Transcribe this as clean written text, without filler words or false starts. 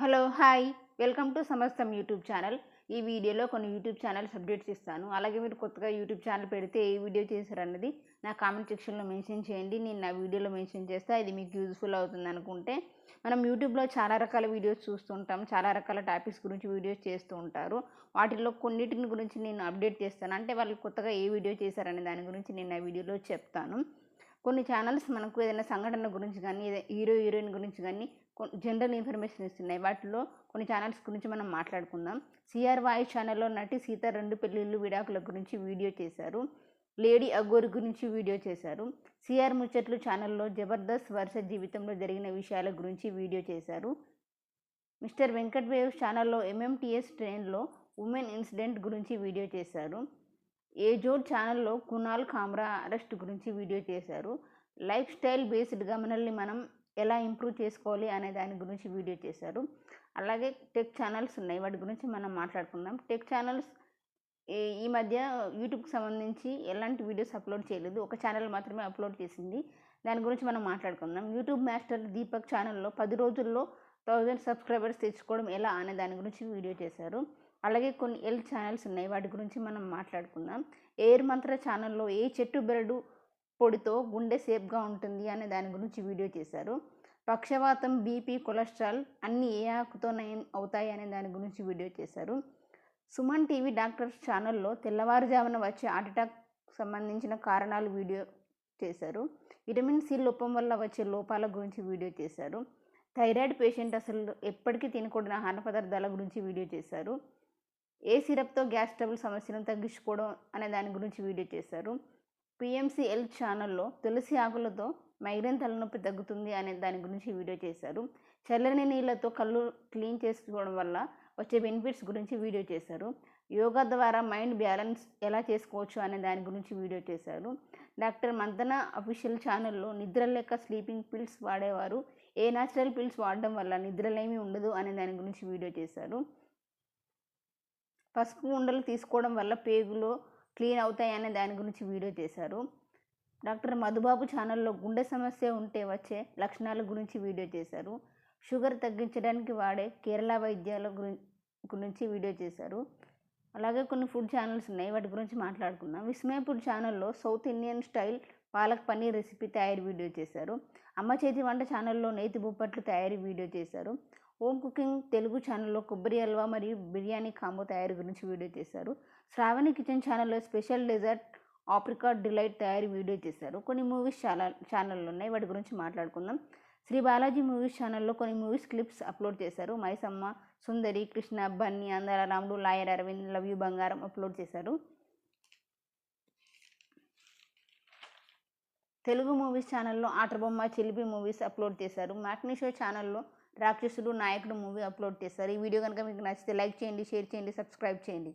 Hello hi welcome to సమస్తం YouTube channel. ఈ వీడియోలో కొన్ని యూట్యూబ్ ఛానల్స్ అప్డేట్స్ ఇస్తాను. అలాగే మీరు కొత్తగా యూట్యూబ్ ఛానల్ పెడితే ఏ వీడియో చేశారన్నది నా కామెంట్ సెక్షన్లో మెన్షన్ చేయండి. నేను నా వీడియోలో మెన్షన్ చేస్తే అది మీకు యూజ్ఫుల్ అవుతుంది అనుకుంటే. మనం యూట్యూబ్లో చాలా రకాల వీడియోస్ చూస్తుంటాం, చాలా రకాల టాపిక్స్ గురించి వీడియోస్ చేస్తూ ఉంటారు. వాటిల్లో కొన్నిటిని గురించి నేను అప్డేట్ చేస్తాను. అంటే వాళ్ళు కొత్తగా ఏ వీడియో చేశారనే దాని గురించి నేను నా వీడియోలో చెప్తాను. కొన్ని ఛానల్స్ మనకు ఏదైనా సంఘటన గురించి కానీ హీరో హీరోయిన్ గురించి కానీ జనరల్ ఇన్ఫర్మేషన్ ఇస్తున్నాయి. వాటిలో కొన్ని ఛానల్స్ గురించి మనం మాట్లాడుకుందాం. సిఆర్ వాయిస్ ఛానల్లో నటి సీత 2 పెళ్ళిళ్ళు విడాకుల గురించి వీడియో చేశారు. లేడీ అఘోరి గురించి వీడియో చేశారు. సిఆర్ ముచ్చట్లు ఛానల్లో జబర్దస్త్ వరుస జీవితంలో జరిగిన విషయాల గురించి వీడియో చేశారు. మిస్టర్ వెంకట్ వేవ్స్ ఛానల్లో ఎంఎంటీఎస్ ట్రైన్లో ఉమెన్ ఇన్సిడెంట్ గురించి వీడియో చేశారు. ఏజోడ్ ఛానల్లో కునాల్ కామ్రా అరెస్ట్ గురించి వీడియో చేశారు. లైఫ్ స్టైల్ బేస్డ్గా మనల్ని మనం ఎలా ఇంప్రూవ్ చేసుకోవాలి అనే దాని గురించి వీడియో చేశారు. అలాగే టెక్ ఛానల్స్ ఉన్నాయి, వాటి గురించి మనం మాట్లాడుకుందాం. టెక్ ఛానల్స్ ఈ మధ్య యూట్యూబ్కి సంబంధించి ఎలాంటి వీడియోస్ అప్లోడ్ చేయలేదు, ఒక ఛానల్ మాత్రమే అప్లోడ్ చేసింది. దాని గురించి మనం మాట్లాడుకుందాం. యూట్యూబ్ మాస్టర్ దీపక్ ఛానల్లో 10 రోజుల్లో 1000 సబ్స్క్రైబర్స్ తెచ్చుకోవడం ఎలా అనే దాని గురించి వీడియో చేశారు. అలాగే కొన్ని ఎల్ ఛానల్స్ ఉన్నాయి, వాటి గురించి మనం మాట్లాడుకుందాం. ఎయిర్ మంత్ర ఛానల్లో ఏ చెట్టు బెరడు పొడితో గుండె సేఫ్గా ఉంటుంది అనే దాని గురించి వీడియో చేశారు. పక్షవాతం, బీపీ, కొలెస్ట్రాల్ అన్నీ ఏ ఆకుతో నయం అవుతాయి అనే దాని గురించి వీడియో చేశారు. సుమన్ టీవీ డాక్టర్స్ ఛానల్లో తెల్లవారుజామున వచ్చే హార్ట్అటాక్ సంబంధించిన కారణాలు వీడియో చేశారు. విటమిన్ సి లోపం వల్ల వచ్చే లోపాల గురించి వీడియో చేశారు. థైరాయిడ్ పేషెంట్ అసలు ఎప్పటికీ తినకూడని ఆహార పదార్థాల గురించి వీడియో చేశారు. ఏ సిరప్తో గ్యాస్ ట్రబుల్ సమస్యను తగ్గించుకోవడం అనే దాని గురించి వీడియో చేశారు. పిఎంసి హెల్త్ ఛానల్లో తులసి ఆకులతో మైగ్రేన్ తలనొప్పి తగ్గుతుంది అనే దాని గురించి వీడియో చేశారు. చల్లని నీళ్ళతో కళ్ళు క్లీన్ చేసుకోవడం వల్ల వచ్చే బెనిఫిట్స్ గురించి వీడియో చేశారు. యోగా ద్వారా మైండ్ బ్యాలెన్స్ ఎలా చేసుకోవచ్చు అనే దాని గురించి వీడియో చేశారు. డాక్టర్ మంతన అఫీషియల్ ఛానల్లో నిద్ర లేక స్లీపింగ్ పిల్స్ వాడేవారు ఏ న్యాచురల్ పిల్స్ వాడడం వల్ల నిద్రలేమీ ఉండదు అనే దాని గురించి వీడియో చేశారు. పసుపు ఉండలు తీసుకోవడం వల్ల పేగులో క్లీన్ అవుతాయి అనే దాని గురించి వీడియో చేశారు. డాక్టర్ మధుబాబు ఛానల్లో గుండె సమస్య ఉంటే వచ్చే లక్షణాల గురించి వీడియో చేశారు. షుగర్ తగ్గించడానికి వాడే కేరళ వైద్యాల గురించి వీడియో చేశారు. అలాగే కొన్ని ఫుడ్ ఛానల్స్ ఉన్నాయి, వాటి గురించి మాట్లాడుకుందాం. విస్మయ ఫుడ్ ఛానల్లో south Indian style palak paneer recipe తయారీ వీడియో చేశారు. అమ్మ చేతి వంట ఛానల్లో నేతి బొప్పట్లు తయారీ వీడియో చేశారు. హోమ్ కుకింగ్ తెలుగు ఛానల్లో కొబ్బరి హల్వా మరియు బిర్యానీ కాంబో తయారీ గురించి వీడియో చేశారు. శ్రావణి కిచెన్ ఛానల్లో స్పెషల్ డెజర్ట్ ఆప్రికాట్ డిలైట్ తయారీ వీడియో చేశారు. కొన్ని మూవీస్ ఛానళ్ళు ఉన్నాయి, వాటి గురించి మాట్లాడుకుందాం. శ్రీ బాలాజీ మూవీస్ ఛానల్లో కొన్ని మూవీస్ క్లిప్స్ అప్లోడ్ చేశారు. మైసమ్మ, సుందరి, కృష్ణ, బన్నీ, అందాల రాముడు, లాయర్ అరవింద్, లవ్ యూ బంగారం అప్లోడ్ చేశారు. తెలుగు మూవీస్ ఛానల్లో ఆటబొమ్మ, చిలిపి మూవీస్ అప్లోడ్ చేశారు. మ్యాట్నీ షో ఛానల్లో రాక్షసుడు నాయకుడు మూవీ అప్లోడ్ చేశారు. ఈ వీడియో కనుక మీకు నచ్చితే లైక్ చేయండి, షేర్ చేయండి, సబ్స్క్రైబ్ చేయండి.